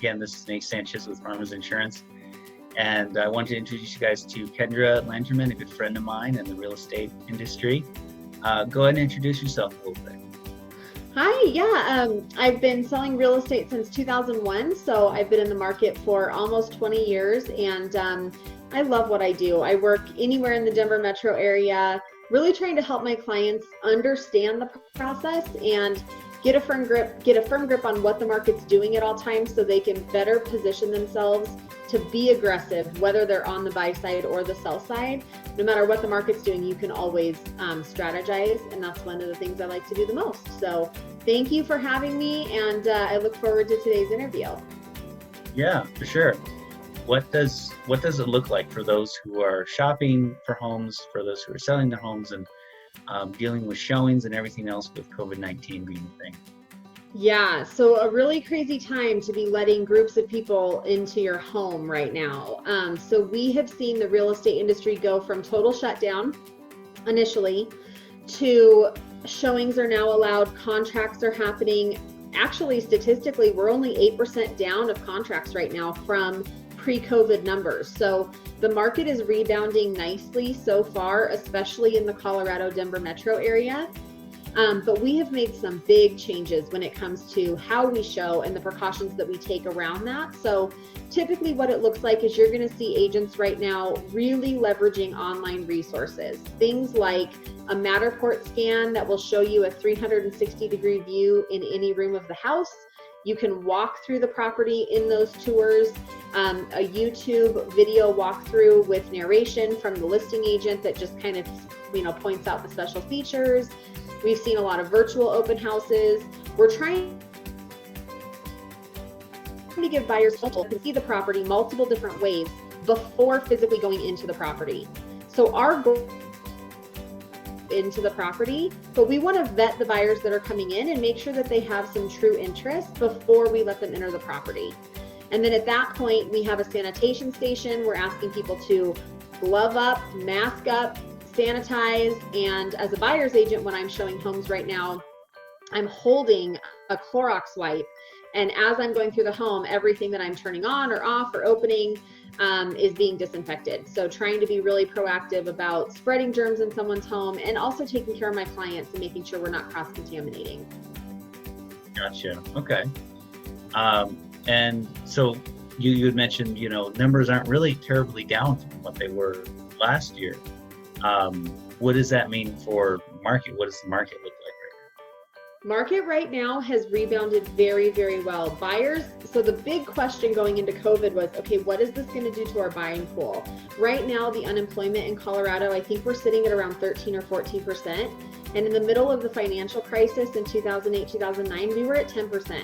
again, this is Nate Sanchez with Farmers Insurance. And I want to introduce you guys to Kendra Lanterman, a good friend of mine in the real estate industry. Go ahead and introduce yourself a little bit. Hi, I've been selling real estate since 2001, so I've been in the market for almost 20 years, and I love what I do. I work anywhere in the Denver metro area, really trying to help my clients understand the process and get a firm grip on what the market's doing at all times so they can better position themselves to be aggressive, whether they're on the buy side or the sell side. No matter what the market's doing, you can always strategize, and that's one of the things I like to do the most. So thank you for having me, and I look forward to today's interview. Yeah, for sure. What does it look like for those who are shopping for homes, for those who are selling their homes, and dealing with showings and everything else with COVID-19 being a thing? Yeah, so a really crazy time to be letting groups of people into your home right now. So we have seen the real estate industry go from total shutdown initially to showings are now allowed, contracts are happening. Actually, statistically, we're only 8% down of contracts right now from pre-COVID numbers. So the market is rebounding nicely so far, especially in the Colorado, Denver metro area. But we have made some big changes when it comes to how we show and the precautions that we take around that. So typically what it looks like is you're going to see agents right now really leveraging online resources. Things like a Matterport scan that will show you a 360-degree view in any room of the house. You can walk through the property in those tours, a YouTube video walkthrough with narration from the listing agent that just kind of, points out the special features. We've seen a lot of virtual open houses. We're trying to give buyers multiple to see the property multiple different ways before physically going into the property. So our goal into the property, but we want to vet the buyers that are coming in and make sure that they have some true interest before we let them enter the property. And then at that point, we have a sanitation station. We're asking people to glove up, mask up, sanitize, and as a buyer's agent, when I'm showing homes right now, I'm holding a Clorox wipe, and as I'm going through the home, everything that I'm turning on or off or opening is being disinfected. So trying to be really proactive about spreading germs in someone's home and also taking care of my clients and making sure we're not cross-contaminating. Gotcha. Okay. And so you had mentioned, numbers aren't really terribly down from what they were last year. What does that mean for market? What does the market look like right now? Market right now has rebounded very, very well. Buyers, so the big question going into COVID was, okay, what is this going to do to our buying pool? Right now, the unemployment in Colorado, I think we're sitting at around 13 or 14%. And in the middle of the financial crisis in 2008, 2009, we were at 10%.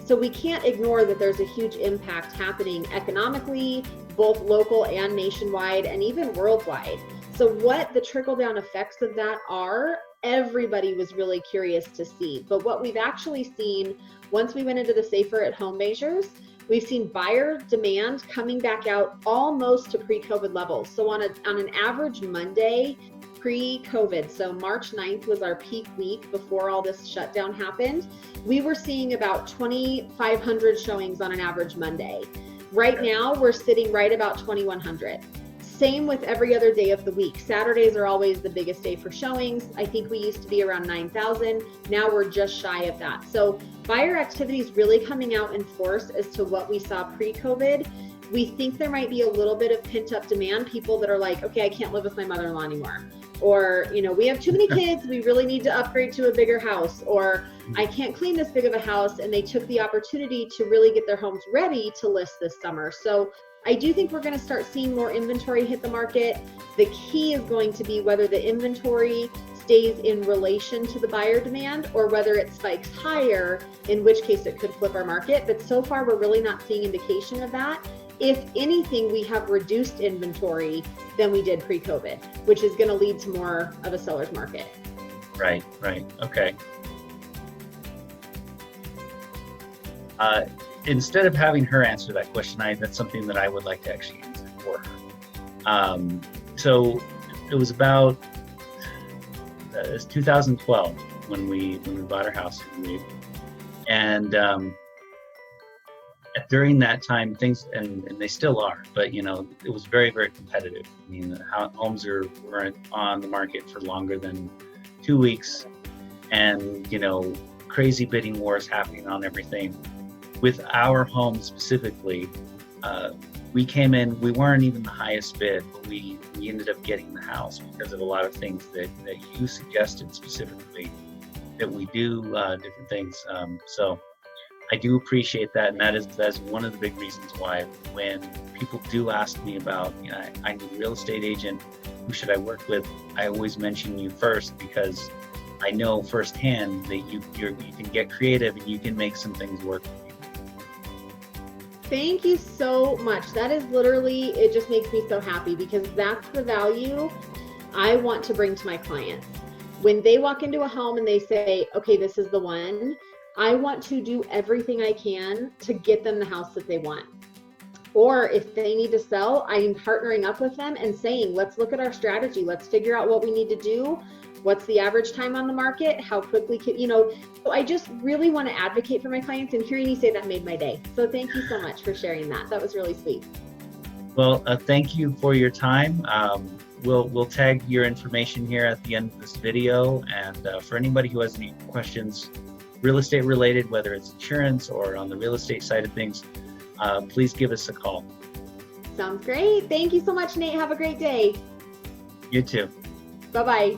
So we can't ignore that there's a huge impact happening economically, both local and nationwide, and even worldwide. So what the trickle-down effects of that are, everybody was really curious to see. But what we've actually seen, once we went into the safer at home measures, we've seen buyer demand coming back out almost to pre-COVID levels. So on an average Monday, pre-COVID, so March 9th was our peak week before all this shutdown happened, we were seeing about 2,500 showings on an average Monday. Right now, we're sitting right about 2,100. Same with every other day of the week. Saturdays are always the biggest day for showings. I think we used to be around 9,000. Now we're just shy of that. So buyer activity is really coming out in force as to what we saw pre-COVID. We think there might be a little bit of pent-up demand, people that are like, okay, I can't live with my mother-in-law anymore. Or, we have too many kids, we really need to upgrade to a bigger house. Or I can't clean this big of a house, and they took the opportunity to really get their homes ready to list this summer. So I do think we're going to start seeing more inventory hit the market. The key is going to be whether the inventory stays in relation to the buyer demand or whether it spikes higher, in which case it could flip our market. But so far, we're really not seeing indication of that. If anything, we have reduced inventory than we did pre-COVID, which is going to lead to more of a seller's market. Right. Okay. Instead of having her answer that question, that's something that I would like to actually answer for her. So it was about 2012 when we bought our house, and at during that time, things, and they still are, but you know, it was very, very competitive. I mean, homes weren't on the market for longer than 2 weeks, and you know, crazy bidding wars happening on everything. With our home specifically, we came in, we weren't even the highest bid, but we ended up getting the house because of a lot of things that you suggested specifically, that we do different things. So I do appreciate that, and that is one of the big reasons why when people do ask me about, you know, I need a real estate agent, who should I work with, I always mention you first, because I know firsthand that you can get creative and you can make some things work. Thank you so much. That is literally, it just makes me so happy, because that's the value I want to bring to my clients. When they walk into a home and they say, okay, this is the one, I want to do everything I can to get them the house that they want. Or if they need to sell, I'm partnering up with them and saying, let's look at our strategy. Let's figure out what we need to do. What's the average time on the market? How quickly can, you know, so I just really want to advocate for my clients, and hearing you say that made my day. So thank you so much for sharing that. That was really sweet. Well, thank you for your time. We'll tag your information here at the end of this video. And for anybody who has any questions, real estate related, whether it's insurance or on the real estate side of things, please give us a call. Sounds great. Thank you so much, Nate. Have a great day. You too. Bye-bye.